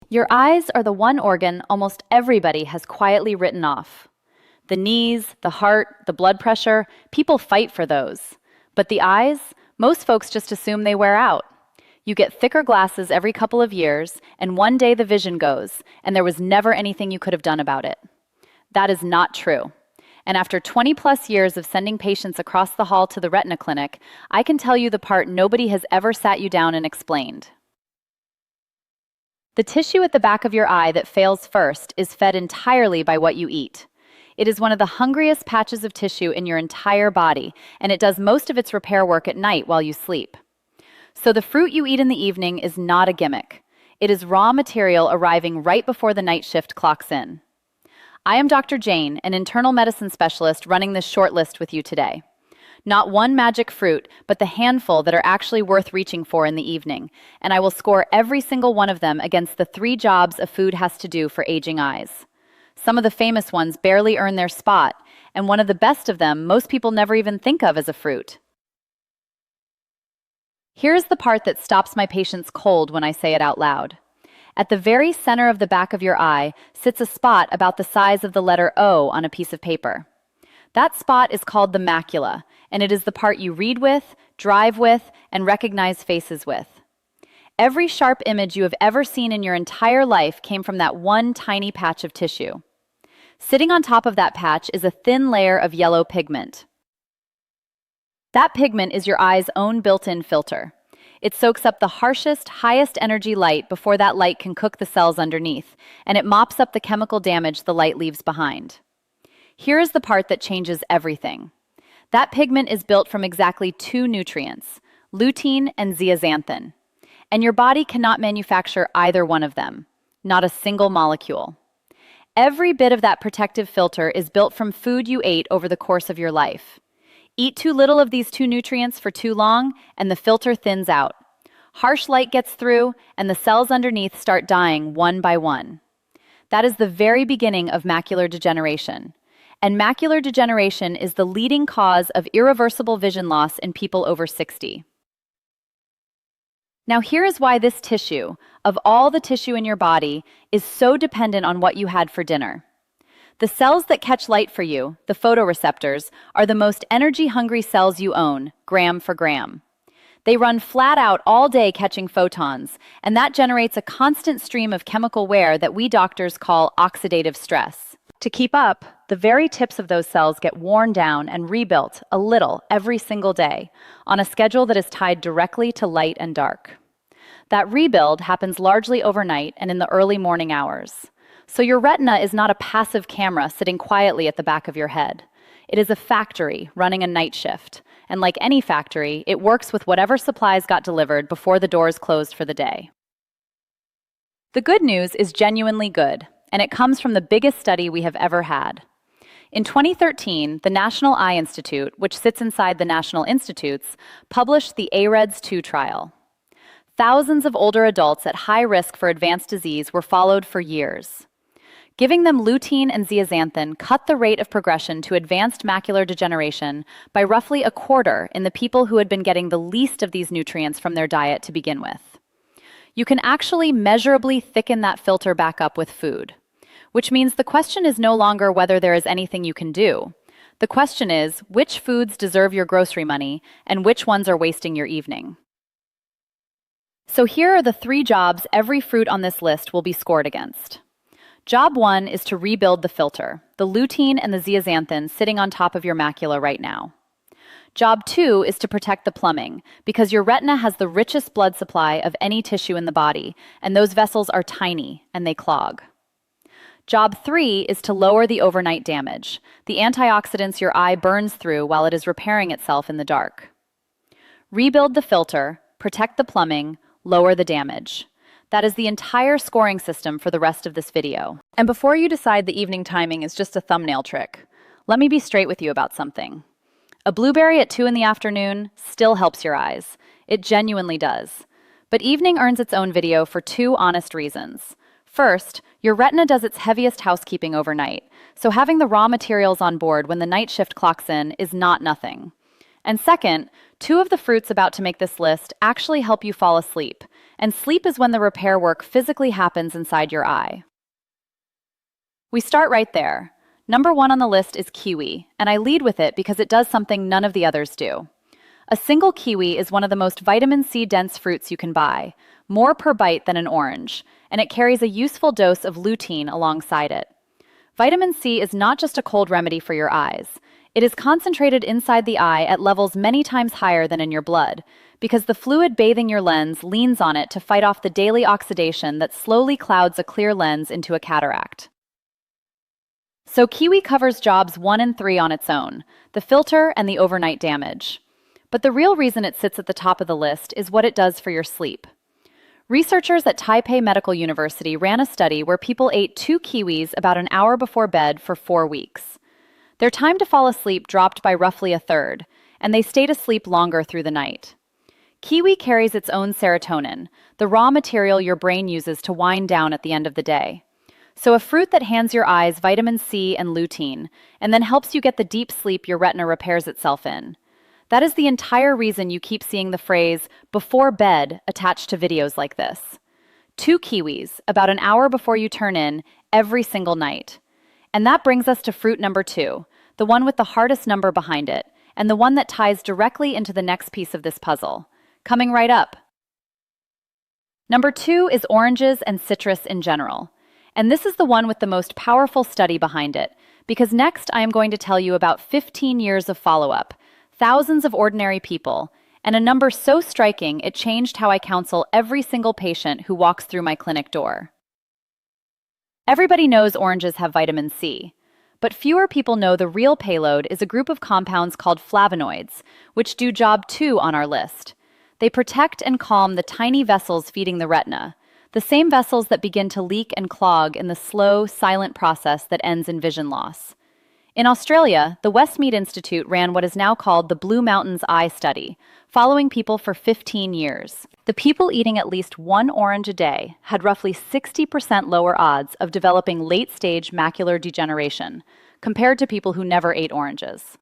Your eyes are the one organ almost everybody has quietly written off. The knees, the heart, the blood pressure, people fight for those. But the eyes, most folks just assume they wear out. You get thicker glasses every couple of years, and one day the vision goes, and there was never anything you could have done about it. That is not true. And after 20 plus years of sending patients across the hall to the retina clinic, I can tell you the part nobody has ever sat you down and explained. The tissue at the back of your eye that fails first is fed entirely by what you eat. It is one of the hungriest patches of tissue in your entire body, and it does most of its repair work at night while you sleep. So the fruit you eat in the evening is not a gimmick. It is raw material arriving right before the night shift clocks in. I am Dr. Jane, an internal medicine specialist running this short list with you today. Not one magic fruit, but the handful that are actually worth reaching for in the evening, and I will score every single one of them against the 3 jobs a food has to do for aging eyes. Some of the famous ones barely earn their spot, and one of the best of them most people never even think of as a fruit. Here's the part that stops my patients cold when I say it out loud. At the very center of the back of your eye sits a spot about the size of the letter O on a piece of paper. That spot is called the macula, and it is the part you read with, drive with, and recognize faces with. Every sharp image you have ever seen in your entire life came from that one tiny patch of tissue. Sitting on top of that patch is a thin layer of yellow pigment. That pigment is your eye's own built-in filter. It soaks up the harshest, highest energy light before that light can cook the cells underneath, and it mops up the chemical damage the light leaves behind. Here is the part that changes everything. That pigment is built from exactly 2 nutrients, lutein and zeaxanthin. And your body cannot manufacture either one of them, not a single molecule. Every bit of that protective filter is built from food you ate over the course of your life. Eat too little of these 2 nutrients for too long, and the filter thins out. Harsh light gets through, and the cells underneath start dying one by one. That is the very beginning of macular degeneration. And macular degeneration is the leading cause of irreversible vision loss in people over 60. Now here is why this tissue, of all the tissue in your body, is so dependent on what you had for dinner. The cells that catch light for you, the photoreceptors, are the most energy-hungry cells you own, gram for gram. They run flat out all day catching photons, and that generates a constant stream of chemical wear that we doctors call oxidative stress. To keep up, the very tips of those cells get worn down and rebuilt a little every single day on a schedule that is tied directly to light and dark. That rebuild happens largely overnight and in the early morning hours. So your retina is not a passive camera sitting quietly at the back of your head. It is a factory running a night shift, and like any factory, it works with whatever supplies got delivered before the doors closed for the day. The good news is genuinely good, and it comes from the biggest study we have ever had. In 2013, the National Eye Institute, which sits inside the National Institutes, published the AREDS-2 trial. Thousands of older adults at high risk for advanced disease were followed for years. Giving them lutein and zeaxanthin cut the rate of progression to advanced macular degeneration by roughly a quarter in the people who had been getting the least of these nutrients from their diet to begin with. You can actually measurably thicken that filter back up with food, which means the question is no longer whether there is anything you can do. The question is, which foods deserve your grocery money and which ones are wasting your evening? So here are the 3 jobs every fruit on this list will be scored against. Job 1 is to rebuild the filter, the lutein and the zeaxanthin sitting on top of your macula right now. Job 2 is to protect the plumbing, because your retina has the richest blood supply of any tissue in the body, and those vessels are tiny and they clog. Job 3 is to lower the overnight damage, the antioxidants your eye burns through while it is repairing itself in the dark. Rebuild the filter, protect the plumbing, lower the damage. That is the entire scoring system for the rest of this video. And before you decide the evening timing is just a thumbnail trick, let me be straight with you about something. A blueberry at 2 in the afternoon still helps your eyes. It genuinely does. But evening earns its own video for 2 honest reasons. First, your retina does its heaviest housekeeping overnight, so having the raw materials on board when the night shift clocks in is not nothing. And second, 2 of the fruits about to make this list actually help you fall asleep, and sleep is when the repair work physically happens inside your eye. We start right there. Number 1 on the list is kiwi, and I lead with it because it does something none of the others do. A single kiwi is one of the most vitamin C-dense fruits you can buy, more per bite than an orange, and it carries a useful dose of lutein alongside it. Vitamin C is not just a cold remedy for your eyes. It is concentrated inside the eye at levels many times higher than in your blood, because the fluid bathing your lens leans on it to fight off the daily oxidation that slowly clouds a clear lens into a cataract. So kiwi covers jobs 1 and 3 on its own, the filter and the overnight damage. But the real reason it sits at the top of the list is what it does for your sleep. Researchers at Taipei Medical University ran a study where people ate 2 kiwis about an hour before bed for 4 weeks. Their time to fall asleep dropped by roughly a third, and they stayed asleep longer through the night. Kiwi carries its own serotonin, the raw material your brain uses to wind down at the end of the day. So a fruit that hands your eyes vitamin C and lutein, and then helps you get the deep sleep your retina repairs itself in. That is the entire reason you keep seeing the phrase "before bed" attached to videos like this. 2 kiwis, about an hour before you turn in, every single night. And that brings us to fruit number 2, the one with the hardest number behind it, and the one that ties directly into the next piece of this puzzle. Coming right up. Number 2 is oranges and citrus in general. And this is the one with the most powerful study behind it, because next I am going to tell you about 15 years of follow-up, thousands of ordinary people, and a number so striking it changed how I counsel every single patient who walks through my clinic door. Everybody knows oranges have vitamin C, but fewer people know the real payload is a group of compounds called flavonoids, which do job 2 on our list. They protect and calm the tiny vessels feeding the retina, the same vessels that begin to leak and clog in the slow, silent process that ends in vision loss. In Australia, the Westmead Institute ran what is now called the Blue Mountains Eye Study, following people for 15 years. The people eating at least 1 orange a day had roughly 60% lower odds of developing late-stage macular degeneration, compared to people who never ate oranges.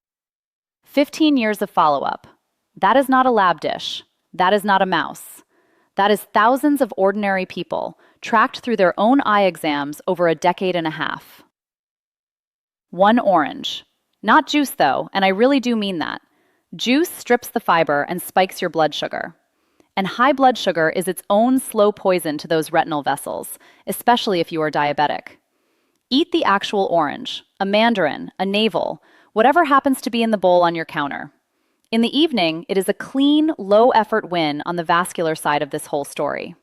15 years of follow-up. That is not a lab dish. That is not a mouse. That is thousands of ordinary people, tracked through their own eye exams over a decade and a half. 1 orange. Not juice, though, and I really do mean that. Juice strips the fiber and spikes your blood sugar. And high blood sugar is its own slow poison to those retinal vessels, especially if you are diabetic. Eat the actual orange, a mandarin, a navel, whatever happens to be in the bowl on your counter. In the evening, it is a clean, low-effort win on the vascular side of this whole story.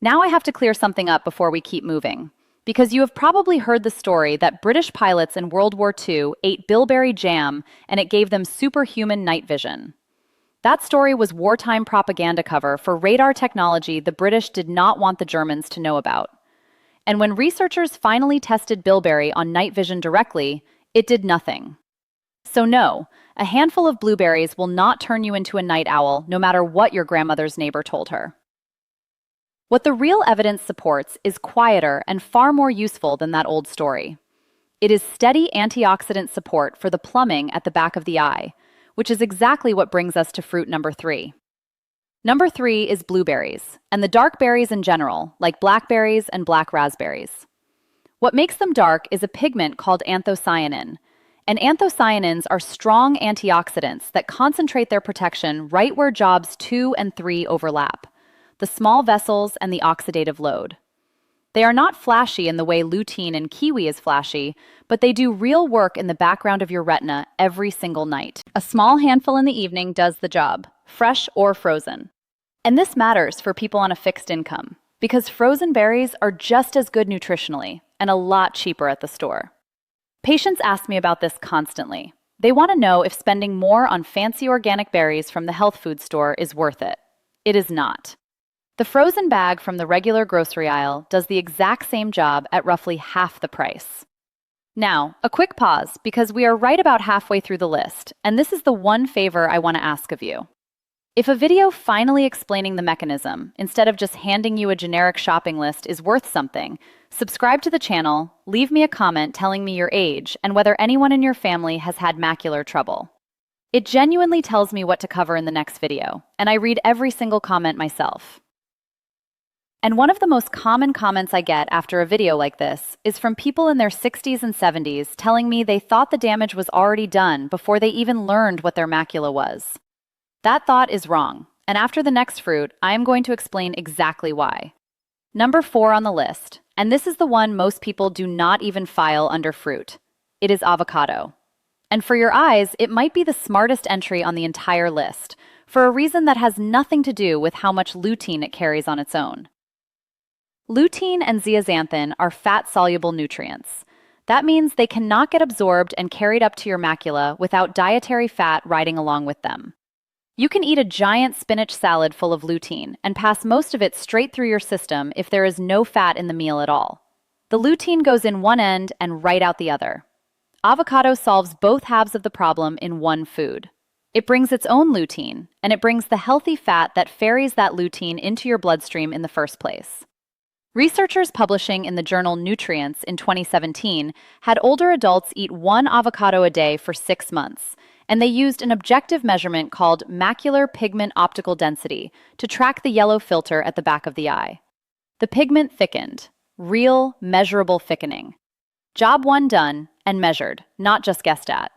Now I have to clear something up before we keep moving, because you have probably heard the story that British pilots in World War II ate bilberry jam and it gave them superhuman night vision. That story was wartime propaganda cover for radar technology the British did not want the Germans to know about. And when researchers finally tested bilberry on night vision directly, it did nothing. So no, a handful of blueberries will not turn you into a night owl, no matter what your grandmother's neighbor told her. What the real evidence supports is quieter and far more useful than that old story. It is steady antioxidant support for the plumbing at the back of the eye, which is exactly what brings us to fruit number 3. Number 3 is blueberries, and the dark berries in general, like blackberries and black raspberries. What makes them dark is a pigment called anthocyanin, and anthocyanins are strong antioxidants that concentrate their protection right where jobs 2 and 3 overlap, the small vessels and the oxidative load. They are not flashy in the way lutein and kiwi is flashy, but they do real work in the background of your retina every single night. A small handful in the evening does the job, fresh or frozen. And this matters for people on a fixed income, because frozen berries are just as good nutritionally and a lot cheaper at the store. Patients ask me about this constantly. They want to know if spending more on fancy organic berries from the health food store is worth it. It is not. The frozen bag from the regular grocery aisle does the exact same job at roughly half the price. Now, a quick pause, because we are right about halfway through the list, and this is the one favor I want to ask of you. If a video finally explaining the mechanism, instead of just handing you a generic shopping list, is worth something, subscribe to the channel, leave me a comment telling me your age and whether anyone in your family has had macular trouble. It genuinely tells me what to cover in the next video, and I read every single comment myself. And one of the most common comments I get after a video like this is from people in their 60s and 70s telling me they thought the damage was already done before they even learned what their macula was. That thought is wrong, and after the next fruit, I am going to explain exactly why. Number 4 on the list, and this is the one most people do not even file under fruit. It is avocado. And for your eyes, it might be the smartest entry on the entire list, for a reason that has nothing to do with how much lutein it carries on its own. Lutein and zeaxanthin are fat-soluble nutrients. That means they cannot get absorbed and carried up to your macula without dietary fat riding along with them. You can eat a giant spinach salad full of lutein and pass most of it straight through your system if there is no fat in the meal at all. The lutein goes in one end and right out the other. Avocado solves both halves of the problem in one food. It brings its own lutein, and it brings the healthy fat that ferries that lutein into your bloodstream in the first place. Researchers publishing in the journal Nutrients in 2017 had older adults eat one avocado a day for 6 months, and they used an objective measurement called macular pigment optical density to track the yellow filter at the back of the eye. The pigment thickened, real, measurable thickening. Job 1 done and measured, not just guessed at.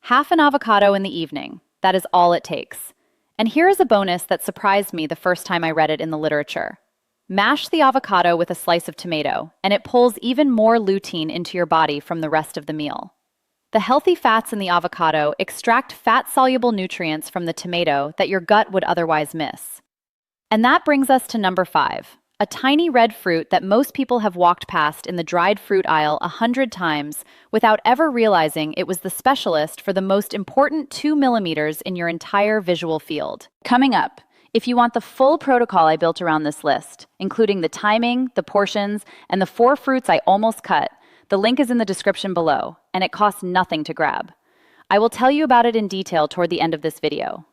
Half an avocado in the evening, that is all it takes. And here is a bonus that surprised me the first time I read it in the literature. Mash the avocado with a slice of tomato, and it pulls even more lutein into your body from the rest of the meal. The healthy fats in the avocado extract fat-soluble nutrients from the tomato that your gut would otherwise miss. And that brings us to number 5, a tiny red fruit that most people have walked past in the dried fruit aisle 100 times without ever realizing it was the specialist for the most important 2 millimeters in your entire visual field. Coming up, if you want the full protocol I built around this list, including the timing, the portions, and the 4 fruits I almost cut, the link is in the description below, and it costs nothing to grab. I will tell you about it in detail toward the end of this video.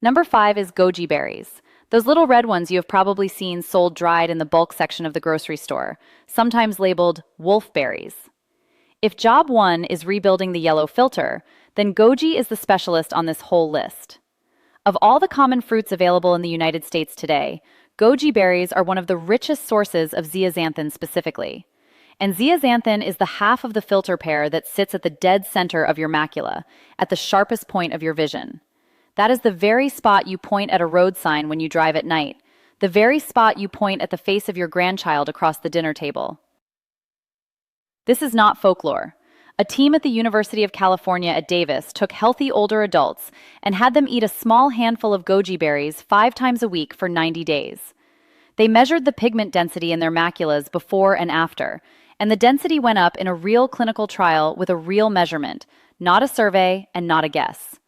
Number 5 is goji berries. Those little red ones you have probably seen sold dried in the bulk section of the grocery store, sometimes labeled wolf berries. If job 1 is rebuilding the yellow filter, then goji is the specialist on this whole list. Of all the common fruits available in the United States today, goji berries are one of the richest sources of zeaxanthin specifically. And zeaxanthin is the half of the filter pair that sits at the dead center of your macula, at the sharpest point of your vision. That is the very spot you point at a road sign when you drive at night, the very spot you point at the face of your grandchild across the dinner table. This is not folklore. A team at the University of California at Davis took healthy older adults and had them eat a small handful of goji berries 5 times a week for 90 days. They measured the pigment density in their maculas before and after, and the density went up in a real clinical trial with a real measurement, not a survey and not a guess.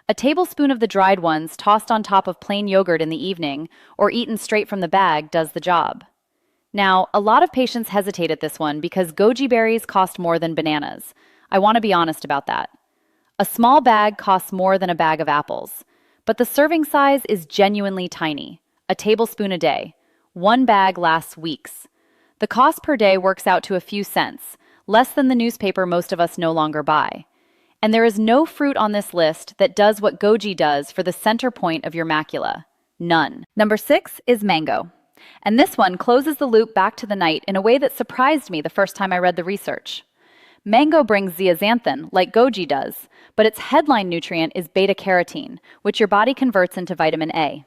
A tablespoon of the dried ones tossed on top of plain yogurt in the evening or eaten straight from the bag does the job. Now, a lot of patients hesitate at this one because goji berries cost more than bananas. I want to be honest about that. A small bag costs more than a bag of apples, but the serving size is genuinely tiny, a tablespoon a day. 1 bag lasts weeks. The cost per day works out to a few cents, less than the newspaper most of us no longer buy. And there is no fruit on this list that does what goji does for the center point of your macula. None. Number 6 is mango. And this one closes the loop back to the night in a way that surprised me the first time I read the research. Mango brings zeaxanthin, like goji does, but its headline nutrient is beta-carotene, which your body converts into vitamin A.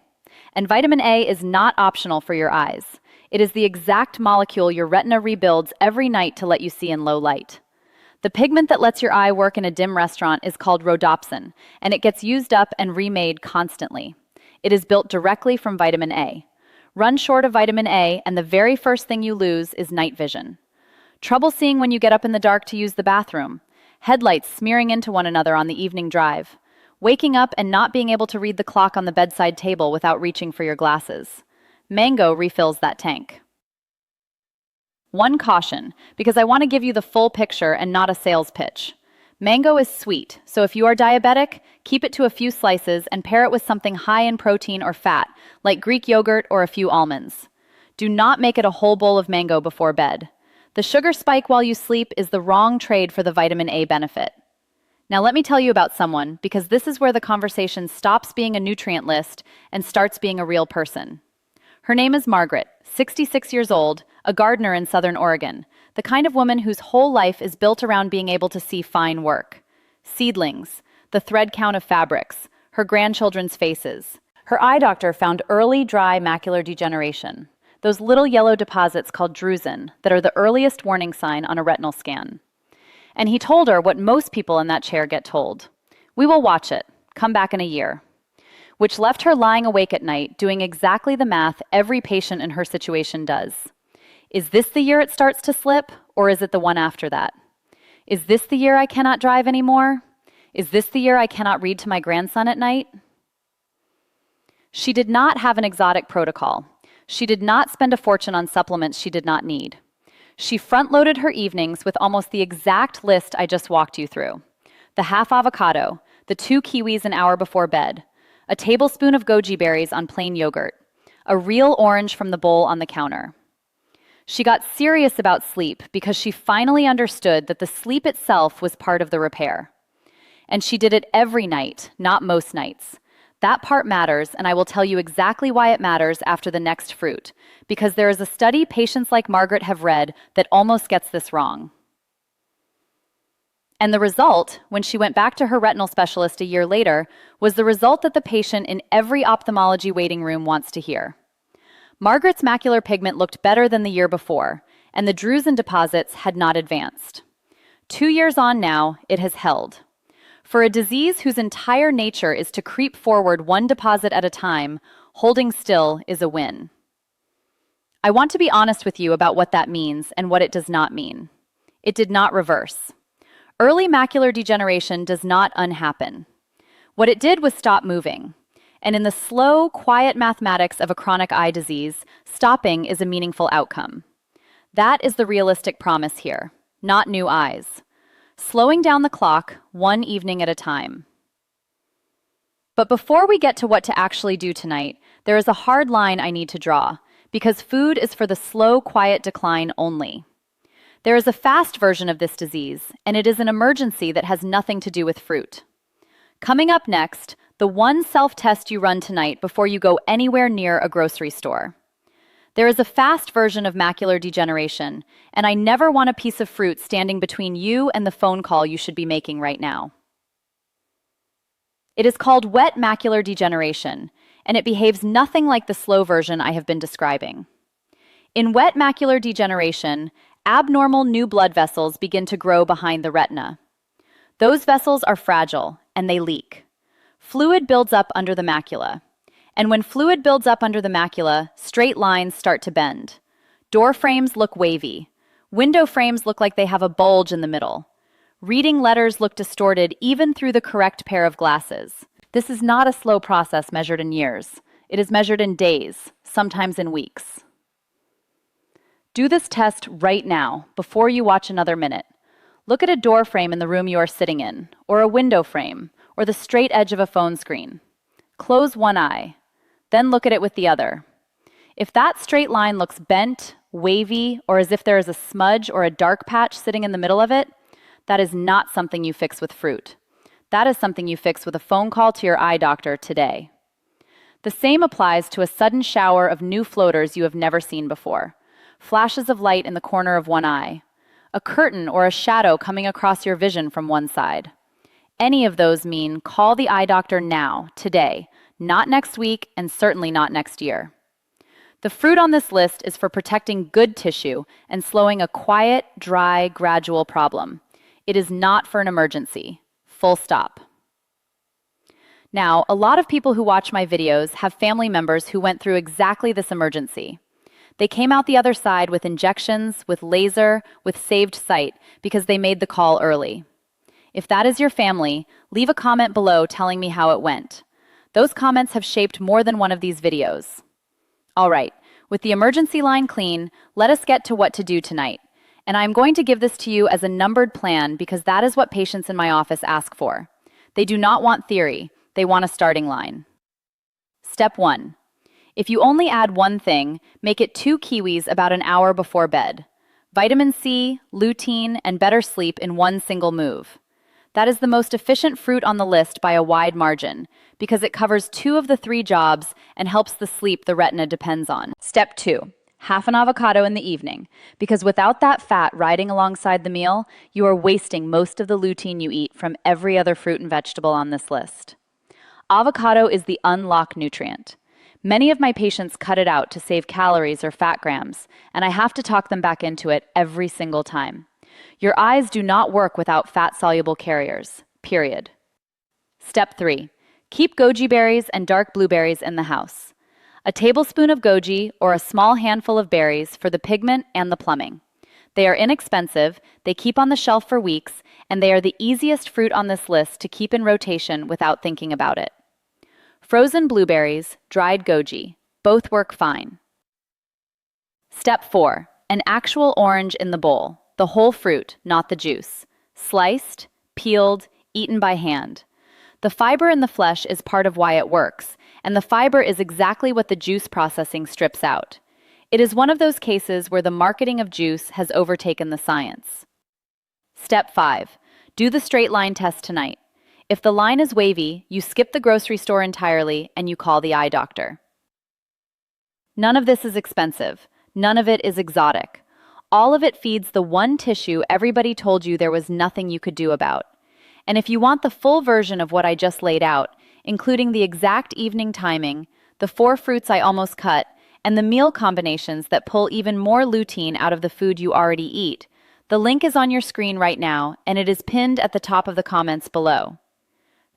And vitamin A is not optional for your eyes. It is the exact molecule your retina rebuilds every night to let you see in low light. The pigment that lets your eye work in a dim restaurant is called rhodopsin, and it gets used up and remade constantly. It is built directly from vitamin A. Run short of vitamin A, and the very first thing you lose is night vision. Trouble seeing when you get up in the dark to use the bathroom. Headlights smearing into one another on the evening drive. Waking up and not being able to read the clock on the bedside table without reaching for your glasses. Mango refills that tank. One caution, because I want to give you the full picture and not a sales pitch. Mango is sweet, so if you are diabetic, keep it to a few slices and pair it with something high in protein or fat, like Greek yogurt or a few almonds. Do not make it a whole bowl of mango before bed. The sugar spike while you sleep is the wrong trade for the vitamin A benefit. Now let me tell you about someone, because this is where the conversation stops being a nutrient list and starts being a real person. Her name is Margaret, 66 years old, a gardener in Southern Oregon, the kind of woman whose whole life is built around being able to see fine work. Seedlings, the thread count of fabrics, her grandchildren's faces. Her eye doctor found early dry macular degeneration, those little yellow deposits called drusen that are the earliest warning sign on a retinal scan. And he told her what most people in that chair get told. We will watch it. Come back in a year. Which left her lying awake at night doing exactly the math every patient in her situation does. Is this the year it starts to slip, or is it the one after that? Is this the year I cannot drive anymore? Is this the year I cannot read to my grandson at night? She did not have an exotic protocol. She did not spend a fortune on supplements she did not need. She front-loaded her evenings with almost the exact list I just walked you through. The half avocado, the 2 kiwis an hour before bed, a tablespoon of goji berries on plain yogurt, a real orange from the bowl on the counter. She got serious about sleep because she finally understood that the sleep itself was part of the repair. And she did it every night, not most nights. That part matters, and I will tell you exactly why it matters after the next fruit, because there is a study patients like Margaret have read that almost gets this wrong. And the result, when she went back to her retinal specialist a year later, was the result that the patient in every ophthalmology waiting room wants to hear. Margaret's macular pigment looked better than the year before, and the drusen deposits had not advanced. 2 years on now, it has held. For a disease whose entire nature is to creep forward one deposit at a time, holding still is a win. I want to be honest with you about what that means and what it does not mean. It did not reverse. Early macular degeneration does not unhappen. What it did was stop moving. And in the slow, quiet mathematics of a chronic eye disease, stopping is a meaningful outcome. That is the realistic promise here, not new eyes. Slowing down the clock, one evening at a time. But before we get to what to actually do tonight, there is a hard line I need to draw, because food is for the slow, quiet decline only. There is a fast version of this disease, and it is an emergency that has nothing to do with fruit. Coming up next, the one self-test you run tonight before you go anywhere near a grocery store. There is a fast version of macular degeneration, and I never want a piece of fruit standing between you and the phone call you should be making right now. It is called wet macular degeneration, and it behaves nothing like the slow version I have been describing. In wet macular degeneration, abnormal new blood vessels begin to grow behind the retina. Those vessels are fragile, and they leak. Fluid builds up under the macula. And when fluid builds up under the macula, straight lines start to bend. Door frames look wavy. Window frames look like they have a bulge in the middle. Reading letters look distorted even through the correct pair of glasses. This is not a slow process measured in years. It is measured in days, sometimes in weeks. Do this test right now, before you watch another minute. Look at a door frame in the room you are sitting in, or a window frame, or the straight edge of a phone screen. Close one eye. Then look at it with the other. If that straight line looks bent, wavy, or as if there is a smudge or a dark patch sitting in the middle of it, that is not something you fix with fruit. That is something you fix with a phone call to your eye doctor today. The same applies to a sudden shower of new floaters you have never seen before. Flashes of light in the corner of one eye. A curtain or a shadow coming across your vision from one side. Any of those mean call the eye doctor now, today, not next week, and certainly not next year. The fruit on this list is for protecting good tissue and slowing a quiet, dry, gradual problem. It is not for an emergency. Full stop. Now, a lot of people who watch my videos have family members who went through exactly this emergency. They came out the other side with injections, with laser, with saved sight, because they made the call early. If that is your family, leave a comment below telling me how it went. Those comments have shaped more than one of these videos. All right, with the emergency line clean, let us get to what to do tonight. And I'm going to give this to you as a numbered plan because that is what patients in my office ask for. They do not want theory, they want a starting line. Step 1. If you only add one thing, make it 2 kiwis about an hour before bed. Vitamin C, lutein, and better sleep in one single move. That is the most efficient fruit on the list by a wide margin because it covers 2 of the 3 jobs and helps the sleep the retina depends on. Step 2. Half an avocado in the evening, because without that fat riding alongside the meal, you are wasting most of the lutein you eat from every other fruit and vegetable on this list. Avocado is the unlock nutrient. Many of my patients cut it out to save calories or fat grams, and I have to talk them back into it every single time. Your eyes do not work without fat-soluble carriers, period. Step 3. Keep goji berries and dark blueberries in the house. A tablespoon of goji or a small handful of berries for the pigment and the plumbing. They are inexpensive, they keep on the shelf for weeks, and they are the easiest fruit on this list to keep in rotation without thinking about it. Frozen blueberries, dried goji, both work fine. Step 4. An actual orange in the bowl, the whole fruit, not the juice. Sliced, peeled, eaten by hand. The fiber in the flesh is part of why it works, and the fiber is exactly what the juice processing strips out. It is one of those cases where the marketing of juice has overtaken the science. Step 5. Do the straight line test tonight. If the line is wavy, you skip the grocery store entirely and you call the eye doctor. None of this is expensive. None of it is exotic. All of it feeds the one tissue everybody told you there was nothing you could do about. And if you want the full version of what I just laid out, including the exact evening timing, the 4 fruits I almost cut, and the meal combinations that pull even more lutein out of the food you already eat, the link is on your screen right now, and it is pinned at the top of the comments below.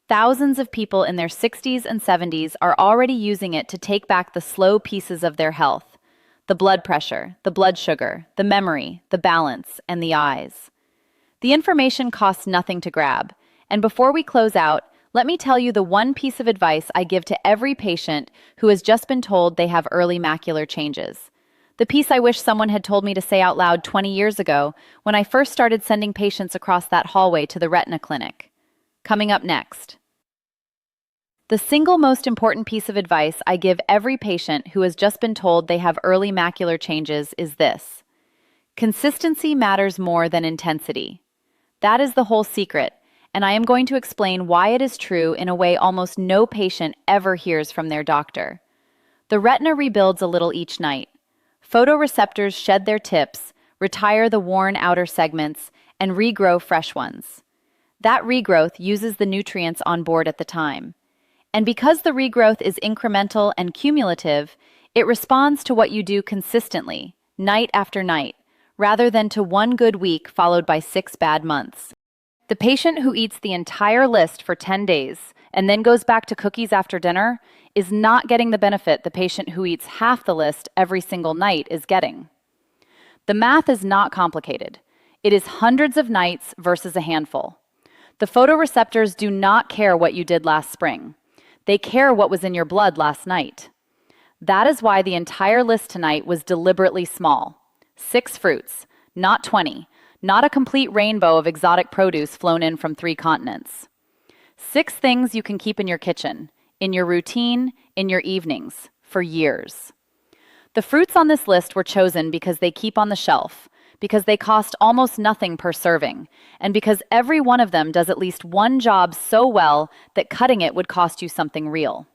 Thousands of people in their 60s and 70s are already using it to take back the slow pieces of their health: the blood pressure, the blood sugar, the memory, the balance, and the eyes. The information costs nothing to grab, and before we close out, let me tell you the one piece of advice I give to every patient who has just been told they have early macular changes. The piece I wish someone had told me to say out loud 20 years ago when I first started sending patients across that hallway to the retina clinic. Coming up next. The single most important piece of advice I give every patient who has just been told they have early macular changes is this: consistency matters more than intensity. That is the whole secret, and I am going to explain why it is true in a way almost no patient ever hears from their doctor. The retina rebuilds a little each night. Photoreceptors shed their tips, retire the worn outer segments, and regrow fresh ones. That regrowth uses the nutrients on board at the time. And because the regrowth is incremental and cumulative, it responds to what you do consistently, night after night, rather than to one good week followed by 6 bad months. The patient who eats the entire list for 10 days and then goes back to cookies after dinner is not getting the benefit the patient who eats half the list every single night is getting. The math is not complicated. It is hundreds of nights versus a handful. The photoreceptors do not care what you did last spring. They care what was in your blood last night. That is why the entire list tonight was deliberately small. 6 fruits, not 20, not a complete rainbow of exotic produce flown in from 3 continents. 6 things you can keep in your kitchen, in your routine, in your evenings, for years. The fruits on this list were chosen because they keep on the shelf, because they cost almost nothing per serving, and because every one of them does at least one job so well that cutting it would cost you something real.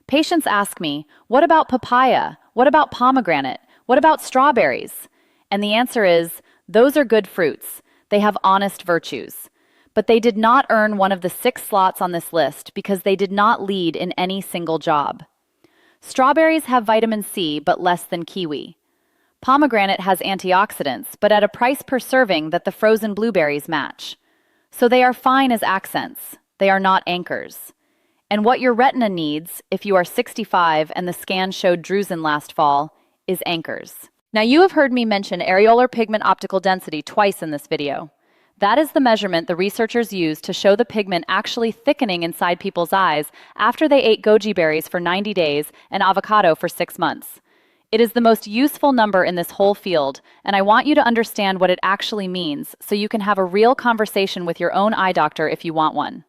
Patients ask me, what about papaya? What about pomegranate? What about strawberries? And the answer is, those are good fruits. They have honest virtues. But they did not earn one of the 6 slots on this list because they did not lead in any single job. Strawberries have vitamin C, but less than kiwi. Pomegranate has antioxidants, but at a price per serving that the frozen blueberries match. So they are fine as accents. They are not anchors. And what your retina needs, if you are 65 and the scan showed drusen last fall, is anchors. Now you have heard me mention areolar pigment optical density twice in this video. That is the measurement the researchers used to show the pigment actually thickening inside people's eyes after they ate goji berries for 90 days and avocado for 6 months. It is the most useful number in this whole field, and I want you to understand what it actually means so you can have a real conversation with your own eye doctor if you want one.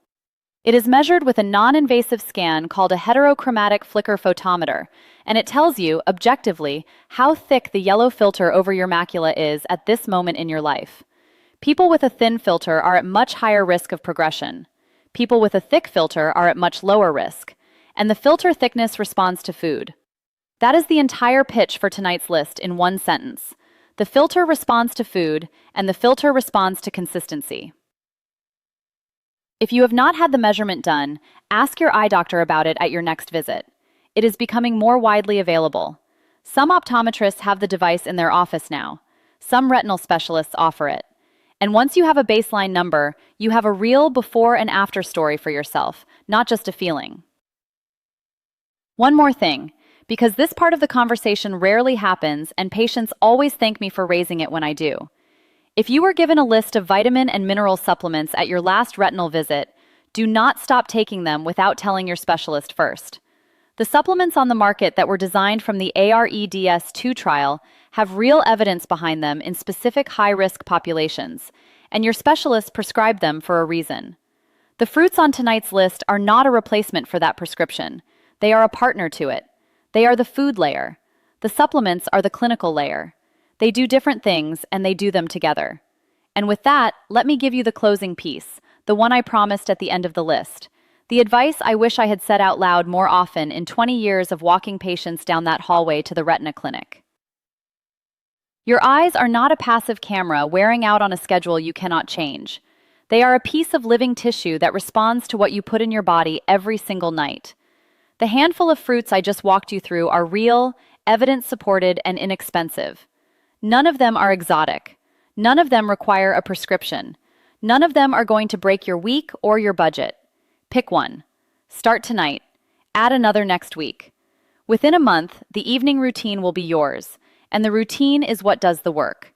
It is measured with a non-invasive scan called a heterochromatic flicker photometer, and it tells you, objectively, how thick the yellow filter over your macula is at this moment in your life. People with a thin filter are at much higher risk of progression. People with a thick filter are at much lower risk. And the filter thickness responds to food. That is the entire pitch for tonight's list in one sentence. The filter responds to food, and the filter responds to consistency. If you have not had the measurement done, ask your eye doctor about it at your next visit. It is becoming more widely available. Some optometrists have the device in their office now. Some retinal specialists offer it. And once you have a baseline number, you have a real before and after story for yourself, not just a feeling. One more thing, because this part of the conversation rarely happens and patients always thank me for raising it when I do. If you were given a list of vitamin and mineral supplements at your last retinal visit, do not stop taking them without telling your specialist first. The supplements on the market that were designed from the AREDS2 trial have real evidence behind them in specific high-risk populations, and your specialist prescribed them for a reason. The fruits on tonight's list are not a replacement for that prescription. They are a partner to it. They are the food layer. The supplements are the clinical layer. They do different things, and they do them together. And with that, let me give you the closing piece, the one I promised at the end of the list. The advice I wish I had said out loud more often in 20 years of walking patients down that hallway to the retina clinic. Your eyes are not a passive camera wearing out on a schedule you cannot change. They are a piece of living tissue that responds to what you put in your body every single night. The handful of fruits I just walked you through are real, evidence-supported, and inexpensive. None of them are exotic. None of them require a prescription. None of them are going to break your week or your budget. Pick one. Start tonight. Add another next week. Within a month, the evening routine will be yours, and the routine is what does the work.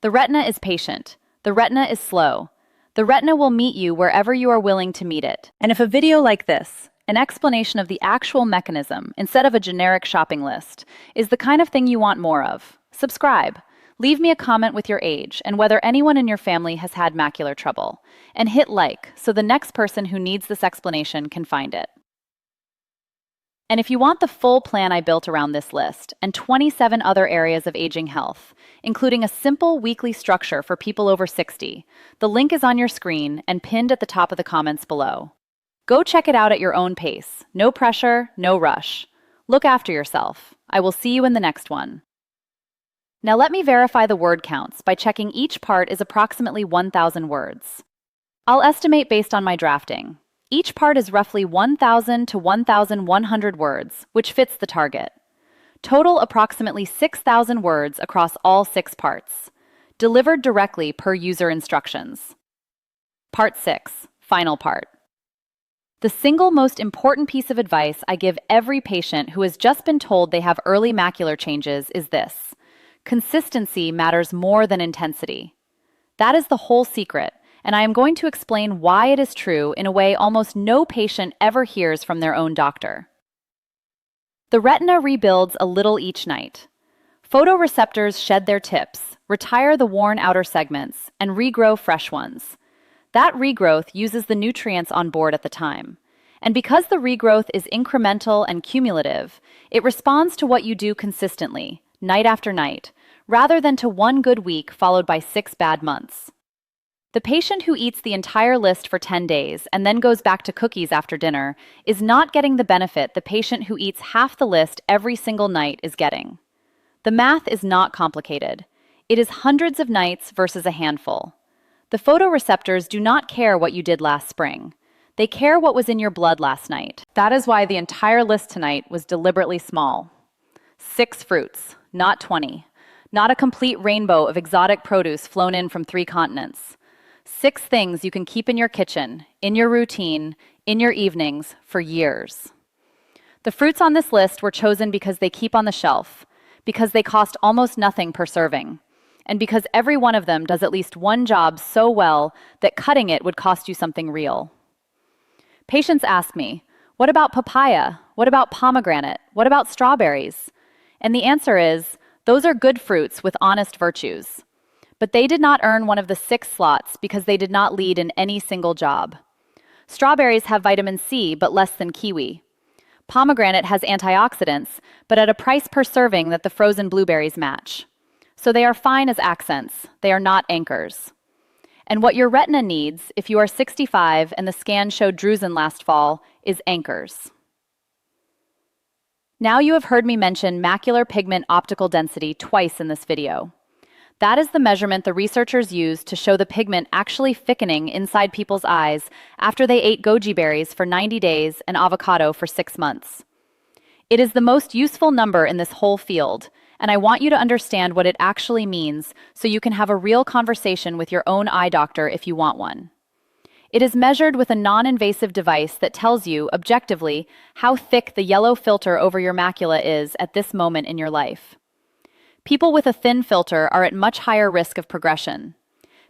The retina is patient. The retina is slow. The retina will meet you wherever you are willing to meet it. And if a video like this, an explanation of the actual mechanism instead of a generic shopping list, is the kind of thing you want more of, subscribe. Leave me a comment with your age and whether anyone in your family has had macular trouble. And hit like so the next person who needs this explanation can find it. And if you want the full plan I built around this list and 27 other areas of aging health, including a simple weekly structure for people over 60, the link is on your screen and pinned at the top of the comments below. Go check it out at your own pace. No pressure, no rush. Look after yourself. I will see you in the next one. Now let me verify the word counts by checking each part is approximately 1,000 words. I'll estimate based on my drafting. Each part is roughly 1,000 to 1,100 words, which fits the target. Total approximately 6,000 words across all 6 parts. Delivered directly per user instructions. Part 6, final part. The single most important piece of advice I give every patient who has just been told they have early macular changes is this. Consistency matters more than intensity. That is the whole secret, and I am going to explain why it is true in a way almost no patient ever hears from their own doctor. The retina rebuilds a little each night. Photoreceptors shed their tips, retire the worn outer segments, and regrow fresh ones. That regrowth uses the nutrients on board at the time. And because the regrowth is incremental and cumulative, it responds to what you do consistently, night after night, rather than to one good week followed by 6 bad months. The patient who eats the entire list for 10 days and then goes back to cookies after dinner is not getting the benefit the patient who eats half the list every single night is getting. The math is not complicated. It is hundreds of nights versus a handful. The photoreceptors do not care what you did last spring. They care what was in your blood last night. That is why the entire list tonight was deliberately small. 6 fruits, not 20. Not a complete rainbow of exotic produce flown in from 3 continents. 6 things you can keep in your kitchen, in your routine, in your evenings, for years. The fruits on this list were chosen because they keep on the shelf, because they cost almost nothing per serving, and because every one of them does at least one job so well that cutting it would cost you something real. Patients ask me, what about papaya? What about pomegranate? What about strawberries? And the answer is, those are good fruits with honest virtues. But they did not earn one of the 6 slots because they did not lead in any single job. Strawberries have vitamin C, but less than kiwi. Pomegranate has antioxidants, but at a price per serving that the frozen blueberries match. So they are fine as accents. They are not anchors. And what your retina needs, if you are 65 and the scan showed drusen last fall, is anchors. Now you have heard me mention macular pigment optical density twice in this video. That is the measurement the researchers used to show the pigment actually thickening inside people's eyes after they ate goji berries for 90 days and avocado for 6 months. It is the most useful number in this whole field, and I want you to understand what it actually means so you can have a real conversation with your own eye doctor if you want one. It is measured with a non-invasive device that tells you, objectively, how thick the yellow filter over your macula is at this moment in your life. People with a thin filter are at much higher risk of progression.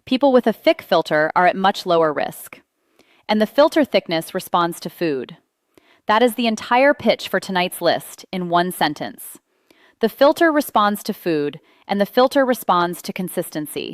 People with a thick filter are at much lower risk. And the filter thickness responds to food. That is the entire pitch for tonight's list in one sentence. The filter responds to food, and the filter responds to consistency.